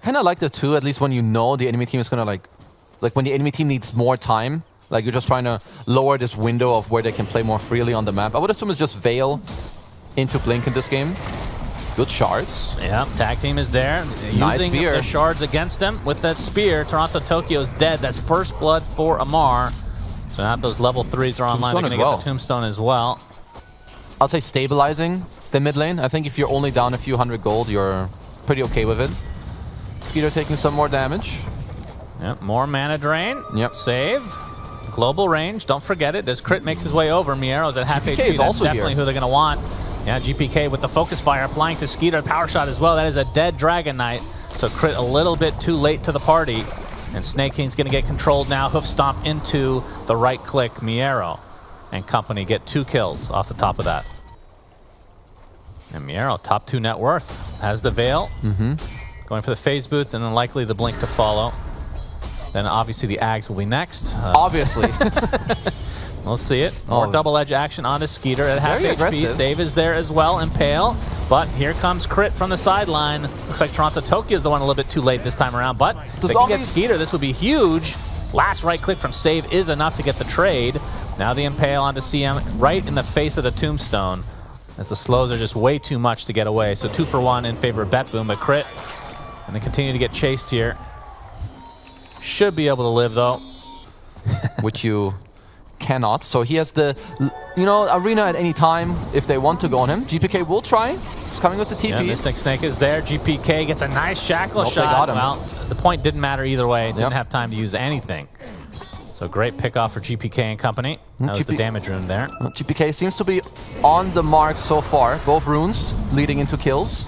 kind of like the two, at least when you know the enemy team is going to like when the enemy team needs more time. Like you're just trying to lower this window of where they can play more freely on the map. I would assume it's just Veil into Blink in this game. Good shards. Yeah, tag team is there. Nice using spear. the shards against him with that spear. TORONTOTOKYO is dead. That's first blood for Amar. So now those level 3s are online. They're going to get the Tombstone as well. I'll say stabilizing the mid lane. I think if you're only down a few hundred gold, you're pretty okay with it. Skiter taking some more damage. Yep, more mana drain. Yep. Save. Global range. Don't forget it. As Crit makes his way over, MieRo's at half GPK HP. is That's also definitely here. who they're going to want. Yeah, GPK with the Focus Fire applying to Skiter. Power Shot as well. That is a dead Dragon Knight. So Crit a little bit too late to the party. And Sneyking's going to get controlled now. Hoof Stomp into the right click. MieRo and company get 2 kills off the top of that. And MieRo, top 2 net worth. Has the Veil. Going for the Phase Boots and then likely the Blink to follow. Then obviously the Ags will be next. Obviously. We'll see it. More double edge action onto Skiter at half HP. Aggressive. Save is there as well, Impale. But here comes Crit from the sideline. Looks like TORONTOTOKYO is the one a little bit too late this time around. But if they can get Skiter, this would be huge. Last right click from Save is enough to get the trade. Now the Impale onto CM right in the face of the Tombstone. As the slows are just way too much to get away. So 2 for 1 in favor of BTBOOM. But Crit, and they continue to get chased here. Should be able to live though. Which you cannot. So he has the, arena at any time if they want to go on him. GPK will try. He's coming with the TP. Yeah, Mystic Snake is there. GPK gets a nice shackle shot. They got him. Well, the point didn't matter either way. Didn't have time to use anything. So great pick off for GPK and company. That was the damage rune there. GPK seems to be on the mark so far. Both runes leading into kills.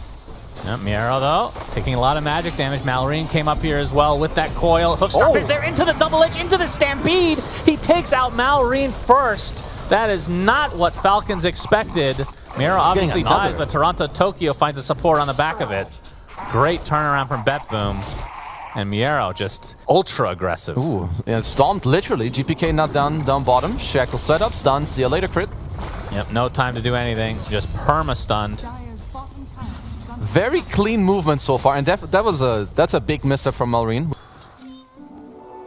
Yeah, MieRo though, taking a lot of magic damage. Malorine came up here as well with that coil. Hoofstomp is there into the double edge, into the stampede. He takes out Malorine first. That is not what Falcons expected. MieRo obviously dies, but TORONTOTOKYO finds the support on the back of it. Great turnaround from BTBOOM. And MieRo just ultra aggressive. Ooh, yeah, stomped literally. GPK not down bottom. Shackle setup, stun, see you later, Crit. Yep, no time to do anything. Just perma-stunned. Very clean movement so far, and that's a big misstep from Malorine.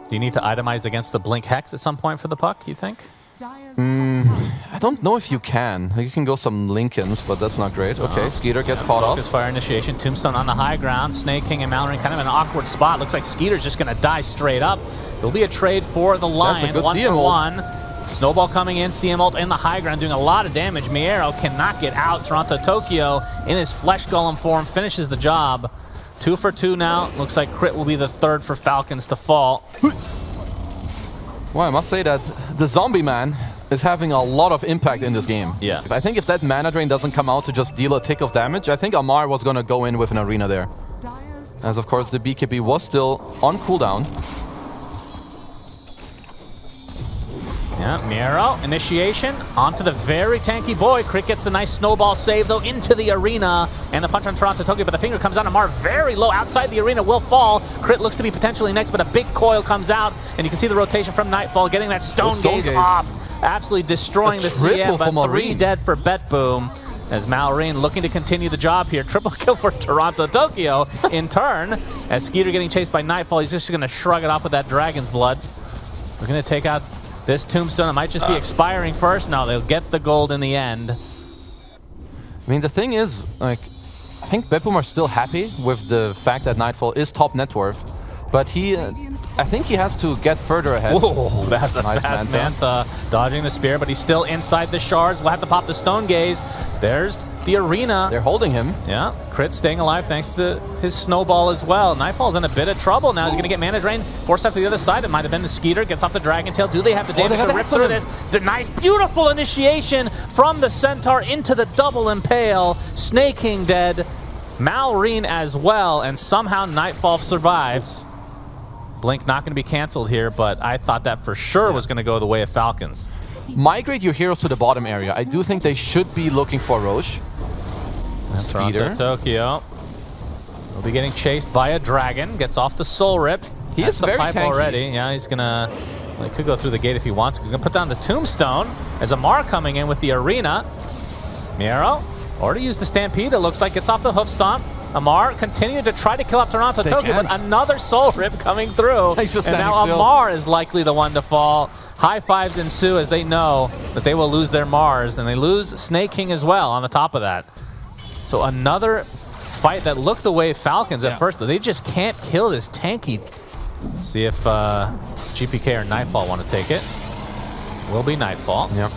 Do you need to itemize against the Blink Hex at some point for the puck, you think? I don't know if you can. You can go some Lincolns, but that's not great. Okay, Skiter gets caught off. Focus Fire initiation. Tombstone on the high ground. Sneyking and Malorine kind of in an awkward spot. Looks like Skeeter's just going to die straight up. It'll be a trade for the Lion. That's a good 1 CM for ult. 1. Snowball coming in, CM ult in the high ground doing a lot of damage. MieRo cannot get out. TORONTOTOKYO in his Flesh Golem form finishes the job. 2 for 2 now. Looks like Crit will be the 3rd for Falcons to fall. Well, I must say that the Zombie Man is having a lot of impact in this game. Yeah. I think if that mana drain doesn't come out to just deal a tick of damage, I think Amar was going to go in with an arena there. As of course the BKB was still on cooldown. Yeah, MieRo, initiation, onto the very tanky boy. Crit gets the nice snowball save, though, into the arena. And the punch on TORONTOTOKYO, but the finger comes out on Amar very low. Outside the arena, will fall. Crit looks to be potentially next, but a big coil comes out. And you can see the rotation from Nightfall, getting that Stone Gaze off. Absolutely destroying the CM, but 3 dead for BTBOOM. As Malorine looking to continue the job here. Triple kill for TORONTOTOKYO in turn. As Skiter getting chased by Nightfall, he's just going to shrug it off with that Dragon's Blood. We're going to take out this Tombstone. It might just be expiring first. No, they'll get the gold in the end. I mean, the thing is, like, I think BTBOOM are still happy with the fact that Nightfall is top net worth, but I think he has to get further ahead. Whoa, that's a nice fast Manta. Dodging the spear, but he's still inside the shards. We'll have to pop the Stone Gaze. There's the arena. They're holding him. Yeah, Crit staying alive thanks to his snowball as well. Nightfall's in a bit of trouble now. He's going to get mana drain. Forced up to the other side. It might have been the Skiter. Gets off the Dragon Tail. Do they have the damage to rip through this? The nice, beautiful initiation from the Centaur into the double impale. Sneyking dead. Malorine as well. And somehow Nightfall survives. Blink not going to be canceled here, but I thought that for sure was going to go the way of Falcons. Migrate your heroes to the bottom area. I do think they should be looking for Roche. TORONTOTOKYO will be getting chased by a dragon. Gets off the Soul Rip. He is very pipe tanky already. Yeah, he's going to... Well, he could go through the gate if he wants, because he's going to put down the Tombstone. As Amar coming in with the arena. MieRo already used the Stampede. It looks like gets off the Hoof Stomp. Amar continued to try to kill up TORONTOTOKYO, but another soul rip coming through. He's just and now Amar is likely the one to fall. High fives ensue as they know that they will lose their Mars, and they lose Sneyking as well on the top of that. So another fight that looked the way Falcons at first, but they just can't kill this tanky. See if GPK or Nightfall want to take it. Will be Nightfall. Yep.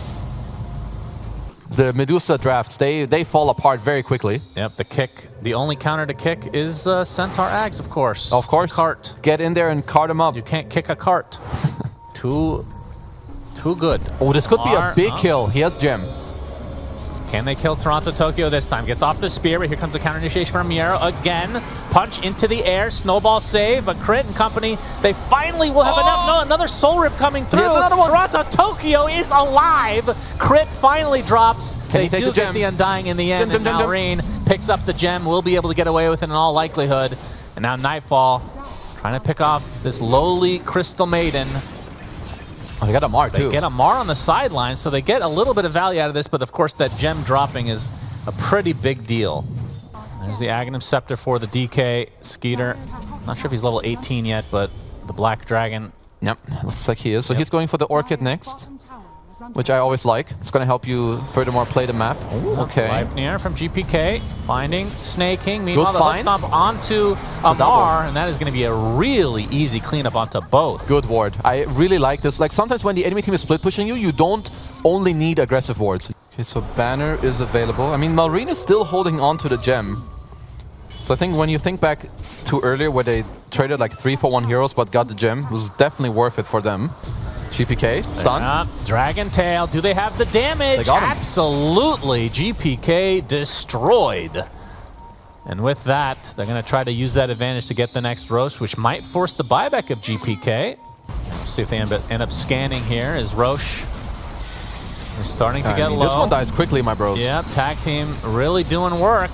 The Medusa drafts, they fall apart very quickly. Yep, the kick. The only counter to kick is Centaur Ags, of course. Of course. Cart. Get in there and cart him up. You can't kick a cart. Too good. Oh, this could be a big kill. He has gem. Can they kill TORONTOTOKYO this time? Gets off the spear, but here comes the counter initiation from MieRo again. Punch into the air, snowball save, but Crit and company, they finally will have enough. No, another soul rip coming through. Another one. TORONTOTOKYO is alive. Crit finally drops. Can they do get the Undying in the end, and Malrine picks up the gem, will be able to get away with it in all likelihood. And now Nightfall trying to pick off this lowly Crystal Maiden. Oh, they got Amar too. They get Amar on the sidelines, so they get a little bit of value out of this, but of course that gem dropping is a pretty big deal. There's the Aghanim Scepter for the DK skiter. Not sure if he's level 18 yet, but the Black Dragon. Yep, looks like he is. So he's going for the Orchid next, which I always like. It's going to help you furthermore play the map. Ooh, okay. Leipnir from GPK, finding Sneyking. Meanwhile, Good the hook stomp onto Amar, and that is going to be a really easy cleanup onto both. Good ward. I really like this. Like sometimes when the enemy team is split pushing you, you don't only need aggressive wards. Okay, so Banner is available. I mean, Malrine is still holding on to the gem. So I think when you think back to earlier where they traded like 3 for 1 heroes but got the gem, it was definitely worth it for them. GPK, stunned. Dragon Tail, do they have the damage? They got him. Absolutely, GPK destroyed. And with that, they're going to try to use that advantage to get the next Roche, which might force the buyback of GPK. See if they end up scanning here as Roche is starting to get low. This one dies quickly, my bros. Yeah, tag team really doing work.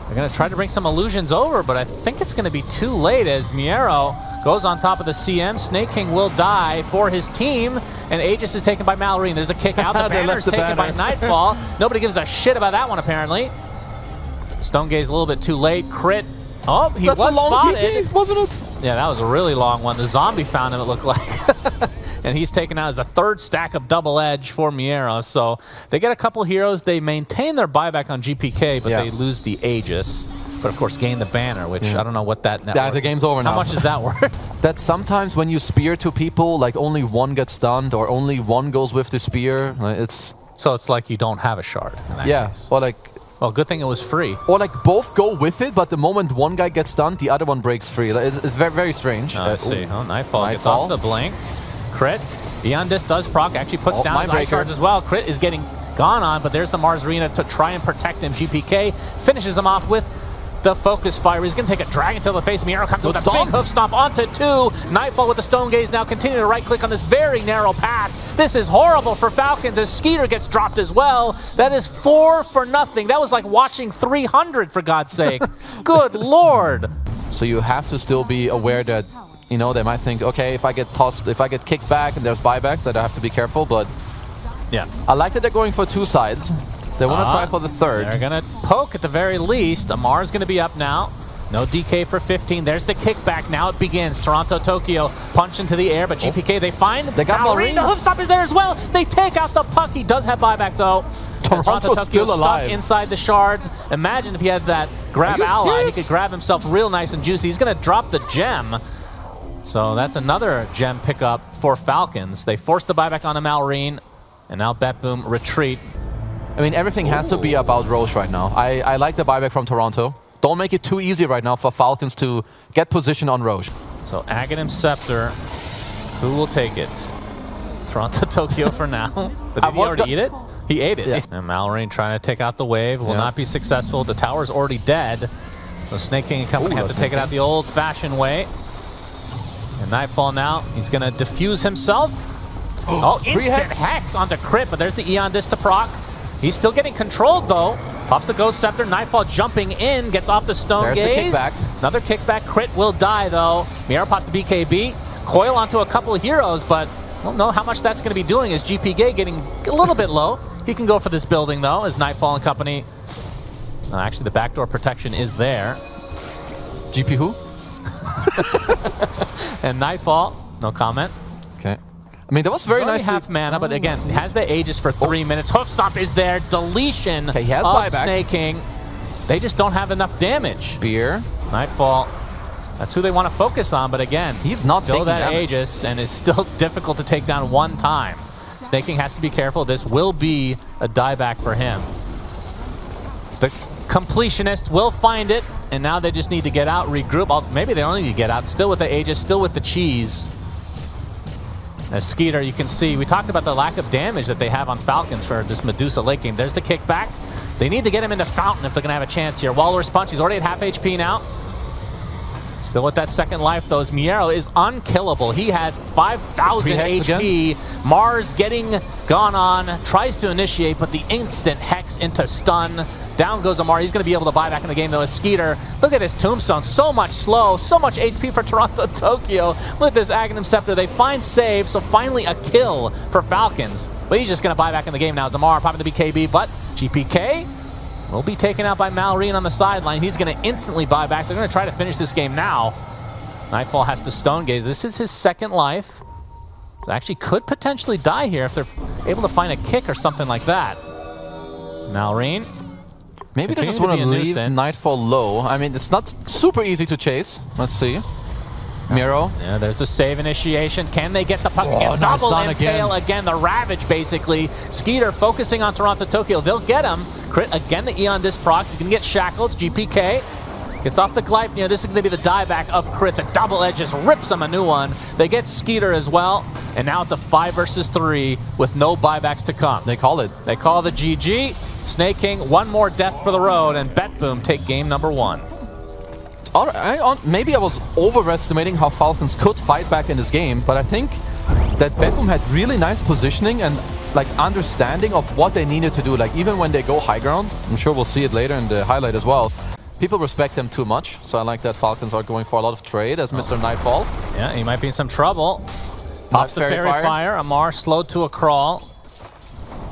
They're going to try to bring some illusions over, but I think it's going to be too late as MieRo goes on top of the CM. Sneyking will die for his team, and Aegis is taken by Malrine. There's a kick out. The banner is taken by Nightfall. Nobody gives a shit about that one, apparently. Stone Gaze a little bit too late. Crit. Oh, he was spotted. TP, wasn't it? Yeah, that was a really long one. The zombie found him, it looked like. And he's taken out as a third stack of double edge for MieRo. So they get a couple heroes. They maintain their buyback on GPK, but they lose the Aegis. But of course, gain the banner, which I don't know what that network. Yeah, the game's over now. How much is that worth? That sometimes when you spear two people, like only one gets stunned or only one goes with the spear. So it's like you don't have a shard in that case. Or like. Well, good thing it was free. Or like both go with it, but the moment one guy gets stunned, the other one breaks free. It's very, very strange. Let's see. Oh, Nightfall gets off the blink. Crit. Beyond this does proc. Actually puts down his ice shards as well. Crit is getting gone on, but there's the Mars Arena to try and protect him. GPK finishes him off with the focus fire. He's going to take a Dragon to the face. MieRo comes with a big hoof stomp onto 2. Nightfall with the Stone Gaze now continue to right-click on this very narrow path. This is horrible for Falcons as skiter gets dropped as well. That is 4 for nothing. That was like watching 300, for God's sake. Good Lord. So you have to still be aware that, you know, they might think, okay, if I get tossed, if I get kicked back and there's buybacks, that I have to be careful, but yeah. I like that they're going for 2 sides. They want to try for the 3rd. They're going to poke at the very least. Amar's going to be up now. No DK for 15. There's the kickback. Now it begins. TORONTOTOKYO punch into the air, but GPK, they find. They got Malrine. The hoof stop is there as well. They take out the puck. He does have buyback, though. TORONTOTOKYO still alive. Inside the shards. Imagine if he had that grab ally. Serious? He could grab himself real nice and juicy. He's going to drop the gem. So that's another gem pickup for Falcons. They force the buyback onto Malrine, and now BTBOOM retreat. I mean, everything has to be about Roche right now. I like the buyback from Toronto. Don't make it too easy right now for Falcons to get position on Roche. So Aghanim Scepter, who will take it? TORONTOTOKYO for now. Did he already eat it? He ate it. Yeah. And Malrine trying to take out the wave. Will not be successful. The tower's already dead. So Sneyking and company have to take it out the old-fashioned way. And Nightfall now. He's going to diffuse himself. Oh, instant hex onto Crit, but there's the Eon Disc to proc. He's still getting controlled, though. Pops the Ghost Scepter. Nightfall jumping in. Gets off the Stone Gaze. The kickback. Another kickback. Crit will die, though. MieRo pops the BKB. Coil onto a couple of heroes, but I don't know how much that's going to be doing as GPK getting a little bit low. He can go for this building, though, as Nightfall and company Actually, the backdoor protection is there. GP who? And Nightfall, no comment. Okay. I mean, that was very nice. Half mana, but again, has the Aegis for 3 minutes. Hoof Stomp is there. Deletion he has of buyback. Sneyking. They just don't have enough damage. Spear. Nightfall. That's who they want to focus on, but again, he's not still taking that damage. Aegis, and it's still difficult to take down one time. Sneyking has to be careful. This will be a dieback for him. The completionist will find it, and now they just need to get out, regroup. Maybe they don't need to get out. Still with the Aegis, still with the cheese. As Skiter, you can see, we talked about the lack of damage that they have on Falcons for this Medusa late game. There's the kickback. They need to get him into Fountain if they're going to have a chance here. Walrus Punch, he's already at half HP now. Still with that second life, though, as MieRo is unkillable. He has 5,000 HP. Again. Mars getting gone on, tries to initiate, but the instant Hex into stun. Down goes Amar. He's going to be able to buy back in the game, though, as Skiter. Look at his Tombstone. So much slow. So much HP for TORONTOTOKYO. Look at this Aghanim Scepter. They find save, so finally a kill for Falcons. But he's just going to buy back in the game now. Zamar popping the BKB, but GPK will be taken out by Malrine on the sideline. He's going to instantly buy back. They're going to try to finish this game now. Nightfall has to Stone Gaze. This is his second life. So actually could potentially die here if they're able to find a kick or something like that. Malrine. Maybe they just want to leave Nightfall low. I mean, it's not super easy to chase. Let's see. MieRo. Yeah, there's the save initiation. Can they get the puck again? Double impale again. The Ravage, basically. Skiter focusing on TORONTOTOKYO. They'll get him. Crit again, the Eon Disc procs. He's going to get shackled. GPK gets off the Gleipnir. This is going to be the dieback of Crit. The double edge just rips him a new one. They get Skiter as well. And now it's a 5 versus 3 with no buybacks to come. They call it. They call the GG. Sneyking, one more death for the road, and BTBOOM take game number 1. Maybe I was overestimating how Falcons could fight back in this game, but I think that BTBOOM had really nice positioning and like understanding of what they needed to do. Like even when they go high ground, I'm sure we'll see it later in the highlight as well. People respect them too much, so I like that Falcons are going for a lot of trade as Mr. Nightfall. Yeah, he might be in some trouble. Pops the Fairy Fire. Amar slowed to a crawl.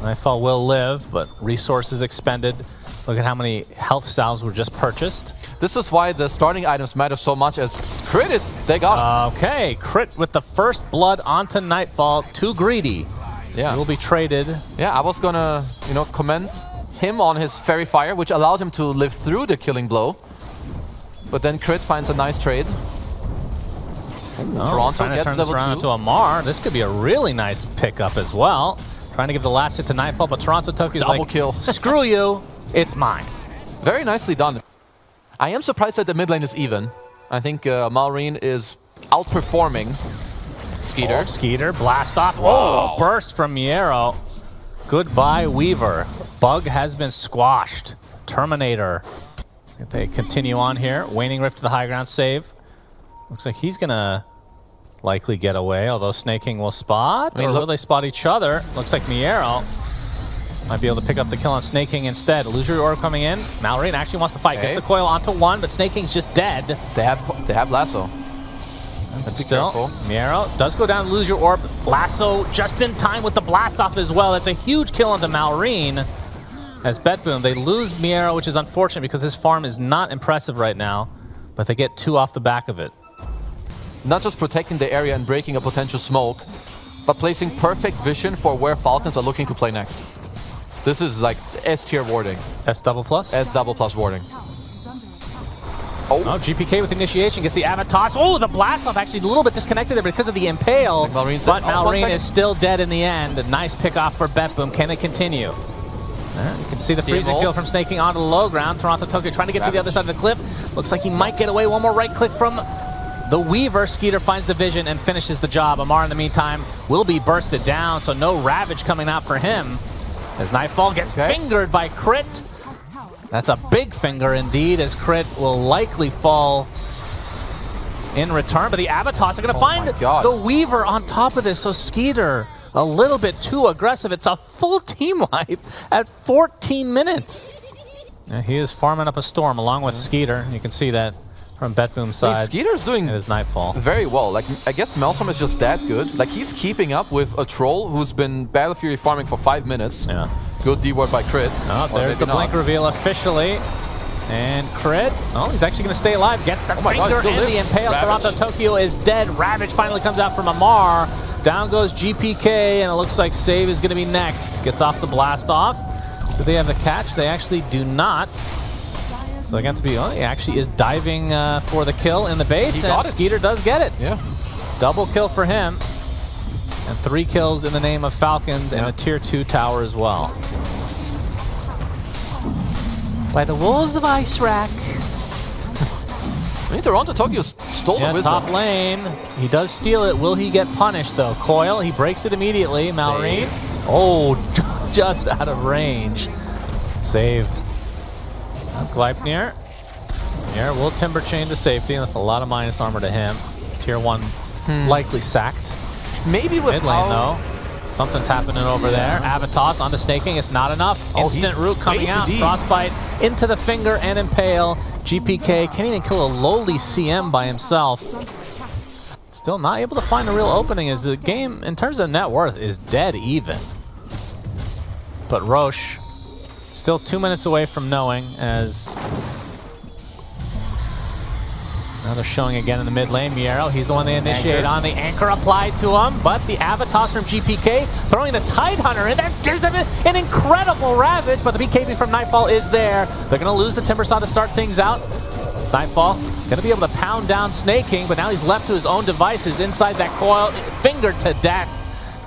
Nightfall will live, but resources expended. Look at how many health salves were just purchased. This is why the starting items matter so much, as Crit is, they got it. Okay, Crit with the first blood onto Nightfall. Too greedy. Yeah. He will be traded. Yeah, I was gonna, commend him on his Fairy Fire, which allowed him to live through the killing blow. But then Crit finds a nice trade. Toronto gets level 2. To Amar. This could be a really nice pickup as well. Trying to give the last hit to Nightfall, but TORONTOTOKYO is double kill. Screw you, it's mine. Very nicely done. I am surprised that the mid lane is even. I think Malrine is outperforming Skiter. Oh, Skiter, blast off. Oh, burst from MieRo. Goodbye, Weaver. Bug has been squashed. Terminator. If they continue on here, Waning Rift to the high ground save. Looks like he's gonna likely get away, although Sneyking will spot. Or will they spot each other? Looks like MieRo might be able to pick up the kill on Sneyking instead. Illusory Orb coming in. Malrine actually wants to fight. Gets the coil onto one, but Snaking's just dead. They have lasso. But still, MieRo does go down to lose your orb. Lasso just in time with the blast off as well. That's a huge kill onto Malrine. As BTBOOM, they lose MieRo, which is unfortunate because his farm is not impressive right now, but they get 2 off the back of it. Not just protecting the area and breaking a potential smoke, but placing perfect vision for where Falcons are looking to play next. This is like S tier warding. S double plus? S double plus warding. Oh, GPK with initiation gets the Avatos. Oh, the blast off actually a little bit disconnected there because of the impale. But Malrine is still dead in the end. A nice pick off for BTBOOM. Can it continue? You can see the freezing field from Sneyking onto the low ground. TORONTOTOKYO trying to get to the other side of the cliff. Looks like he might get away. One more right click from the Weaver. Skiter finds the vision and finishes the job. Amar, in the meantime, will be bursted down, so no Ravage coming out for him. As Nightfall gets fingered by Crit. That's a big finger indeed, as Crit will likely fall in return. But the Avatos are going to find the Weaver on top of this, so Skiter a little bit too aggressive. It's a full team wipe at 14 minutes. Yeah, he is farming up a storm along with Skiter. You can see that from BTBOOM's side. Skiter's doing his Nightfall very well. Like, I guess Maelstrom is just that good. Like, he's keeping up with a troll who's been Battle Fury farming for 5 minutes. Yeah. Good D-word by Crit. Oh, there's the blink reveal officially. And crit. Oh, he's actually going to stay alive. Gets the finger God, and the impale. TORONTOTOKYO is dead. Ravage finally comes out from Amar. Down goes GPK, and it looks like Save is going to be next. Gets off the blast off. Do they have the catch? They actually do not. So they got to be, oh, he actually is diving for the kill in the base, and Skiter does get it. Yeah. Double kill for him. And 3 kills in the name of Falcons and a tier 2 tower as well. By the walls of Ice Rack. I mean, TORONTOTOKYO stole the wisdom. Top lane. He does steal it. Will he get punished, though? Coil, he breaks it immediately. Malrine. Oh, just out of range. Save. Gleipnir. Here, will Timber Chain to safety. That's a lot of minus armor to him. Tier 1 likely sacked. Maybe with mid lane, though. Something's happening over there. Avatos onto Sneyking. It's not enough. Instant root coming out. Frostbite into the finger and impale. GPK can't even kill a lowly CM by himself. Still not able to find a real opening as the game, in terms of net worth, is dead even. But Roche, still 2 minutes away from knowing, as now they're showing again in the mid lane. MieRo, he's the one they initiate on. The anchor applied to him, but the Avatos from GPK throwing the Tidehunter, and that gives him an incredible Ravage, but the BKB from Nightfall is there. They're going to lose the Timbersaw to start things out. It's Nightfall going to be able to pound down Sneyking, but now he's left to his own devices inside that coil, fingered to death.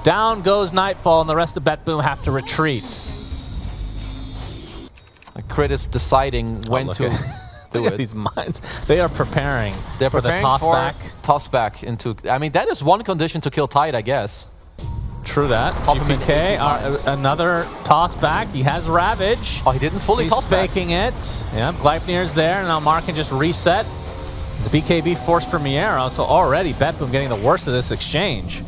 Down goes Nightfall, and the rest of BTBOOM have to retreat. Crit is deciding when to do it. These mines, they are preparing. They're for preparing the toss back. Toss back into. I mean, that is one condition to kill Tide, I guess. True that. GPK, another toss back. He has Ravage. Oh, he didn't fully toss back. He's faking it. Yeah, Gleipnir's there, and now Mark can just reset. It's a BKB forced for MieRo, so already BTBOOM getting the worst of this exchange.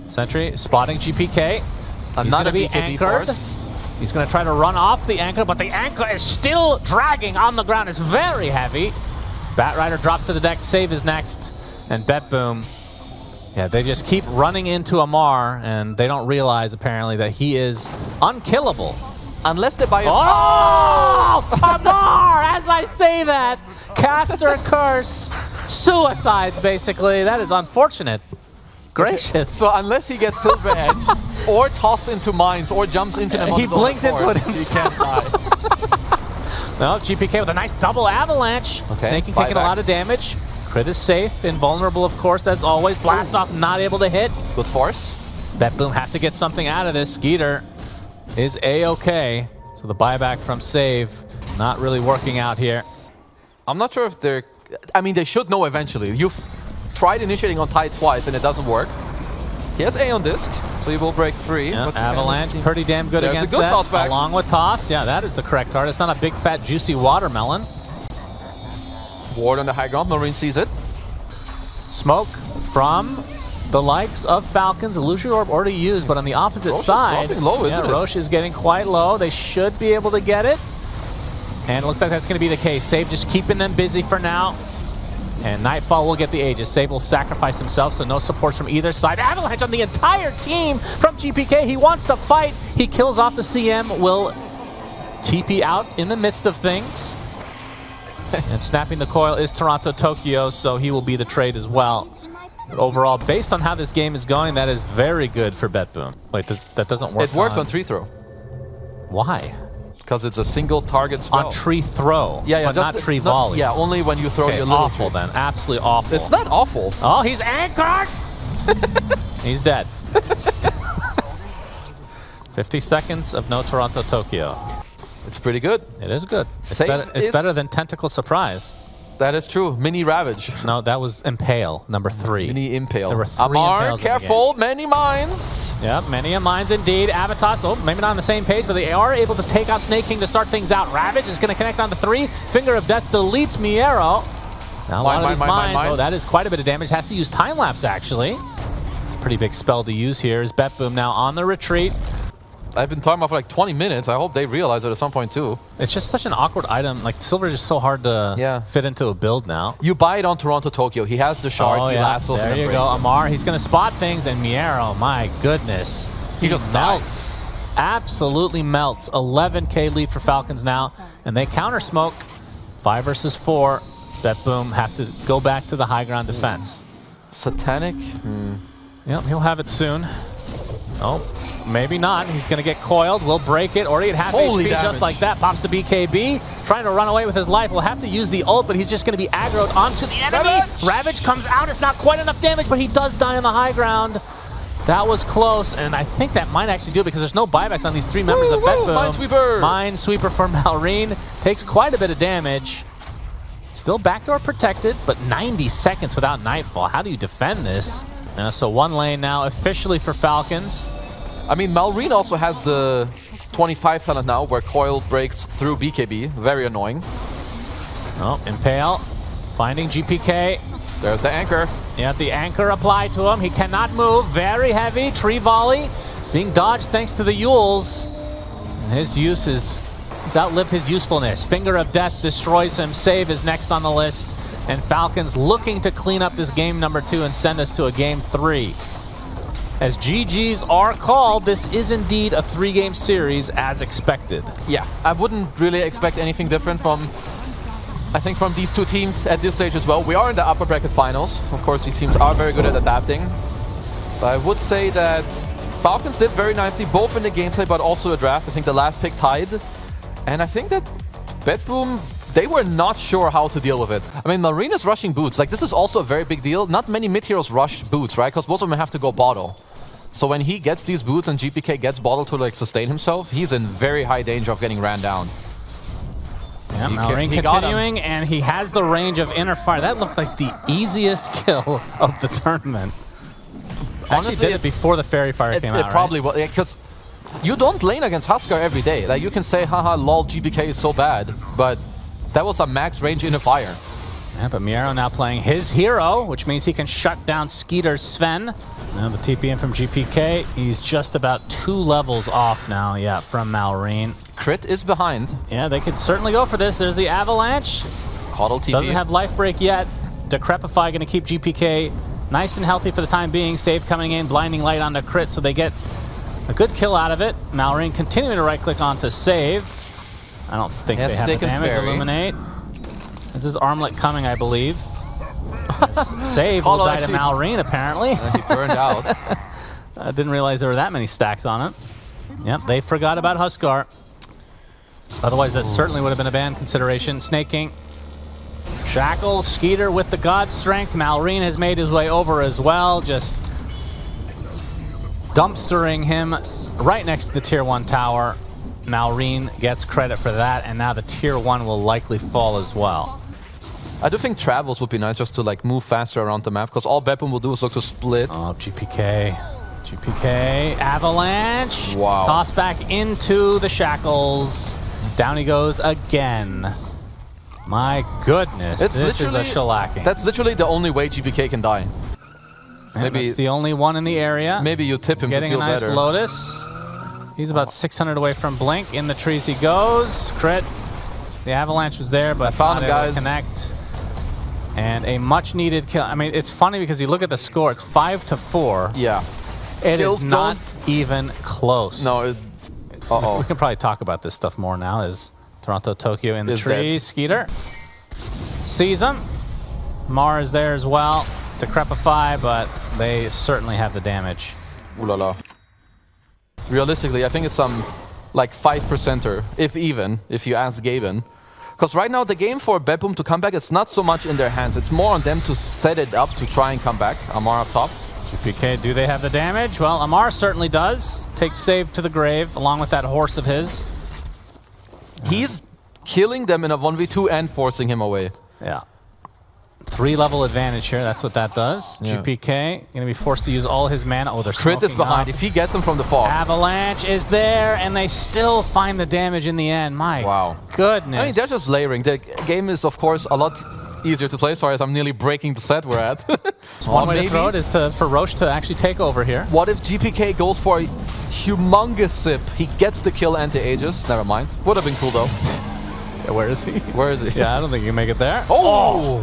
Sentry spotting GPK. He's going to be anchored. He's going to try to run off the anchor, but the anchor is still dragging on the ground. It's very heavy. Batrider drops to the deck. Save is next. And BTBOOM, yeah, they just keep running into Amar, and they don't realize, apparently, that he is unkillable. Unless they buy a... Oh! Amar! As I say that, caster curse, suicides, basically. That is unfortunate. Gracious. Okay. So unless he gets silver edged, or tossed into mines, or jumps into them, he blinked into it himself. He can't die. No, GPK with a nice double avalanche. Okay. Sneyking taking a lot of damage. Crit is safe, invulnerable, of course, as always. Blast off not able to hit. Good force. BTBOOM have to get something out of this. Skiter is A-okay. So the buyback from Save not really working out here. I'm not sure if they're... I mean, they should know eventually. You've tried initiating on Tide twice and it doesn't work. He has A on disc, so he will break 3. Yeah, but Avalanche, pretty damn good against a good that. Toss back. Along with Toss, yeah, that is the correct target. It's not a big, fat, juicy watermelon. Ward on the high ground, Marine sees it. Smoke from the likes of Falcons. Illusion Orb already used, but on the opposite side, low, isn't it? Roche is getting quite low. They should be able to get it. And it looks like that's going to be the case. Save just keeping them busy for now. And Nightfall will get the Aegis. Save will sacrifice himself, so no supports from either side. Avalanche on the entire team from GPK. He wants to fight. He kills off the CM. Will TP out in the midst of things. And snapping the coil is TORONTOTOKYO, so he will be the trade as well. But overall, based on how this game is going, that is very good for BTBOOM. Wait, that doesn't work. It works on tree throw. Why? Because it's a single target spell. On tree throw. Yeah, but not tree volley. Yeah, only when you throw your little awful tree. Then. Absolutely awful. It's not awful. Oh, he's anchored! He's dead. 50 seconds of no TORONTOTOKYO. It's pretty good. It is good. It's better than Tentacle Surprise. That is true. Mini Ravage. No, that was Impale, number 3. Mini Impale. There were 3 Amar, careful, many mines. Yep, many mines indeed. Avatos, oh, maybe not on the same page, but they are able to take out Sneyking to start things out. Ravage is going to connect on to 3. Finger of Death deletes MieRo. Now a lot of these mines, oh, that is quite a bit of damage. Has to use Time Lapse, actually. It's a pretty big spell to use here. Is BTBOOM now on the retreat. I've been talking about for like 20 minutes. I hope they realize it at some point too. It's just such an awkward item. Like, silver is just so hard to fit into a build now. You buy it on TORONTOTOKYO. He has the shard. He lassos there you go. Amar, he's going to spot things, and MieRo, my goodness. He just melts. Absolutely melts. 11K lead for Falcons now, and they counter smoke. 5 versus 4. BTBOOM have to go back to the high ground defense. Satanic? Yep, he'll have it soon. Oh, maybe not. He's going to get coiled. We'll break it. Already at half Holy HP damage. just like that. Pops the BKB. Trying to run away with his life. We'll have to use the ult, but he's just going to be aggroed onto the enemy. Ravage comes out. It's not quite enough damage, but he does die on the high ground. That was close, and I think that might actually do it because there's no buybacks on these 3 members of BTBOOM. Minesweeper! Minesweeper for Malrine. Takes quite a bit of damage. Still backdoor protected, but 90 seconds without Nightfall. How do you defend this? So 1 lane now officially for Falcons. I mean, Malrine also has the 25 talent now where Coil breaks through BKB. Very annoying. Oh, Impale finding GPK. There's the anchor. Yeah, the anchor applied to him. He cannot move. Very heavy. Tree volley being dodged thanks to the Yules. And his use is... He's outlived his usefulness. Finger of Death destroys him. Save is next on the list. And Falcons looking to clean up this game number 2 and send us to a game 3. As GGs are called, this is indeed a 3-game series as expected. Yeah, I wouldn't really expect anything different from, I think, from these 2 teams at this stage as well. We are in the upper bracket finals. Of course, these teams are very good at adapting. But I would say that Falcons did very nicely, both in the gameplay but also a draft. I think the last pick tied. And I think that BTBOOM, they were not sure how to deal with it. I mean, Malrine is rushing boots. Like, this is also a very big deal. Not many mid-heroes rush boots, right? Because most of them have to go bottle. So when he gets these boots and GPK gets bottle to, like, sustain himself, he's in very high danger of getting ran down. Yeah, Malrine continuing, and he has the range of inner fire. That looked like the easiest kill of the tournament. Honestly, actually did it before the fairy fire came out, It probably was, because you don't lane against Huskar every day. Like, you can say, haha, lol, GPK is so bad, but that was a max range inner fire. Yeah, but MieRo now playing his hero, which means he can shut down Skiter's Sven. Now the TP in from GPK. He's just about 2 levels off now, yeah, from Malrine. Crit is behind. Yeah, they could certainly go for this. There's the Avalanche. Coddle TP. Doesn't have life break yet. Decrepify going to keep GPK nice and healthy for the time being. Save coming in, blinding light on the crit, so they get a good kill out of it. Malrine continuing to right-click onto save. I don't think they have the damage. Illuminate. This is Armlet coming, I believe. Save will die to Malrine, apparently. He burned out. I didn't realize there were that many stacks on it. Yep, they forgot about Huskar. Otherwise, that certainly would have been a ban consideration. Sneyking. Shackle, Skeeter with the God Strength. Malrine has made his way over as well. Just dumpstering him right next to the Tier 1 tower. Malrine gets credit for that, and now the Tier 1 will likely fall as well. I do think travels would be nice just to like move faster around the map, because all BTBOOM will do is look to split. Oh, GPK. GPK. Avalanche. Wow. Toss back into the shackles. Down he goes again. My goodness, this is a shellacking. That's literally the only way GPK can die. Maybe that's the only one in the area. Maybe you tip him to feel better. Getting a nice Lotus. He's about 600 away from Blink. In the trees he goes. Crit. The Avalanche was there, but I found him, guys. Connect. And a much-needed kill. I mean, it's funny because you look at the score. It's 5-4. Yeah. It is not even close. No. We can probably talk about this stuff more now. Is TORONTOTOKYO in the tree. Skeeter sees him. Mar is there as well. Decrepify, but they certainly have the damage. Ooh la la. Realistically, I think it's some like 5%er, if even, if you ask Gaben. Because right now the game for BTBOOM to come back is not so much in their hands. It's more on them to set it up to try and come back. Amar up top. GPK, do they have the damage? Well, Amar certainly does. Takes save to the grave, along with that horse of his. He's killing them in a 1v2 and forcing him away. Yeah. 3-level advantage here. That's what that does. Yeah. GPK going to be forced to use all his mana. Oh, they're Crit is behind. If he gets him from the fog. Avalanche is there, and they still find the damage in the end. My goodness. I mean, they're just layering. The game is, of course, a lot easier to play. Sorry, as I'm nearly breaking the set we're at. One way to throw it is for Roche to actually take over here. What if GPK goes for a humongous sip? He gets the kill anti-Aegis. Never mind. Would have been cool, though. Yeah, where is he? Where is he? Yeah, I don't think you can make it there. Oh!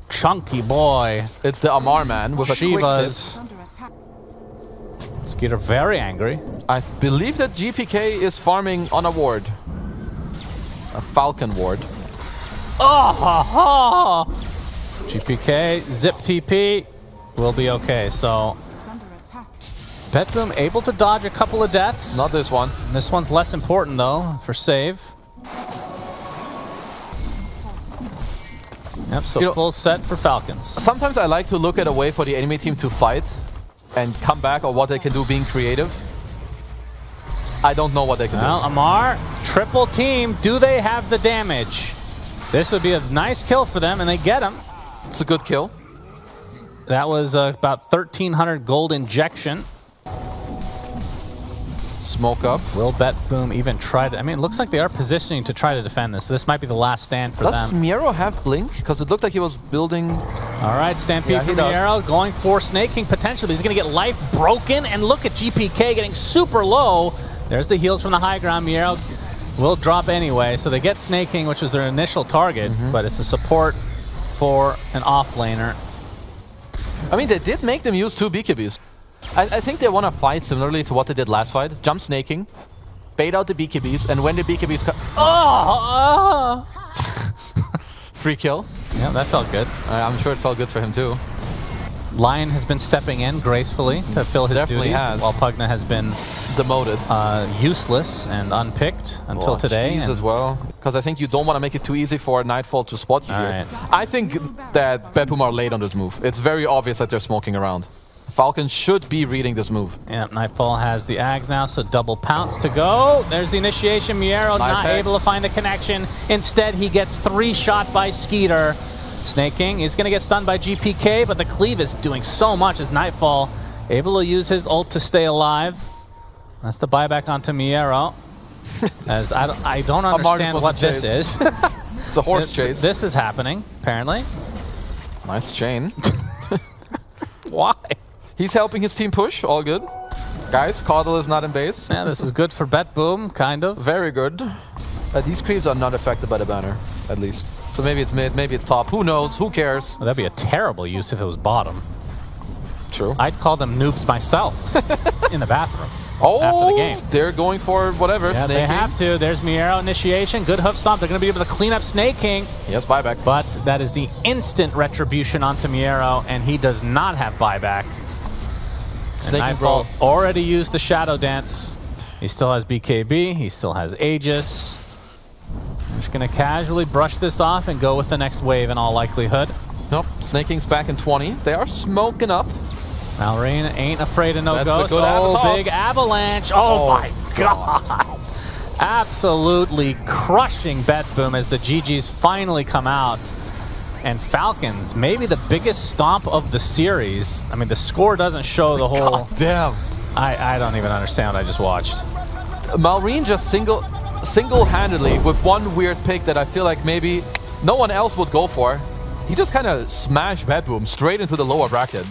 Chunky boy. It's the Amar man with a Shiva's. Skeeter very angry. I believe that GPK is farming on a ward. a Falcon ward. Oh, ha, ha. GPK, zip TP, will be okay. So, BTBOOM able to dodge a couple of deaths. Not this one. This one's less important though for save. Yep, so full set for Falcons. Sometimes I like to look at a way for the enemy team to fight and come back, or what they can do being creative. I don't know what they can do. Amar, triple team. Do they have the damage? This would be a nice kill for them, and they get him. It's a good kill. That was about 1,300 gold injection. Smoke up. Will BTBOOM even try to... I mean, it looks like they are positioning to try to defend this. This might be the last stand for them. Does MieRo have Blink? Because it looked like he was building... All right, Stampede for MieRo, going for Sneyking potentially. He's going to get life broken, and look at GPK getting super low. There's the heals from the high ground. MieRo will drop anyway, so they get Sneyking, which was their initial target, but it's a support for an offlaner. I mean, they did make them use 2 BKBs. I think they want to fight similarly to what they did last fight. Jump Sneyking, bait out the BKBs, and when the BKBs come... Free kill. Yeah, that felt good. I'm sure it felt good for him too. Lion has been stepping in gracefully to fill his duties, while Pugna has been demoted, useless and unpicked until today. As well, because I think you don't want to make it too easy for Nightfall to spot you here. I think that BTBOOM are late on this move. It's very obvious that they're smoking around. Falcons should be reading this move. Yeah, Nightfall has the Ags now, so double pounce to go. There's the initiation. MieRo not able to find a connection. Instead, he gets 3-shot by Skiter. Sneyking is going to get stunned by GPK, but the cleave is doing so much as Nightfall able to use his ult to stay alive. That's the buyback onto MieRo. As I don't understand what this is. It's a horse chase. This is happening, apparently. Nice chain. Why? He's helping his team push, all good. Guys, Caudle is not in base. Yeah, this is good for BTBOOM, kind of. Very good. These creeps are not affected by the banner, at least. So maybe it's mid, maybe it's top. Who knows? Who cares? Well, that'd be a terrible use if it was bottom. True. I'd call them noobs myself in the bathroom. Oh, after the game. They're going for whatever. Yeah, they have to. There's MieRo initiation. Good hoof stomp. They're going to be able to clean up Sneyking. Yes, buyback. But that is the instant retribution onto MieRo, and he does not have buyback. Nightfall already used the Shadow Dance. He still has BKB. He still has Aegis. I'm just going to casually brush this off and go with the next wave in all likelihood. Nope. Sneyking's back in 20. They are smoking up. Malrine ain't afraid of no ghost. Big avalanche. Oh my god. Absolutely crushing BTBOOM as the GGs finally come out. And Falcons, maybe the biggest stomp of the series. I mean, the score doesn't show the whole... God damn. I don't even understand what I just watched. Malrine just single-handedly, with one weird pick that I feel like maybe no one else would go for, he just kind of smashed BTBOOM straight into the lower bracket.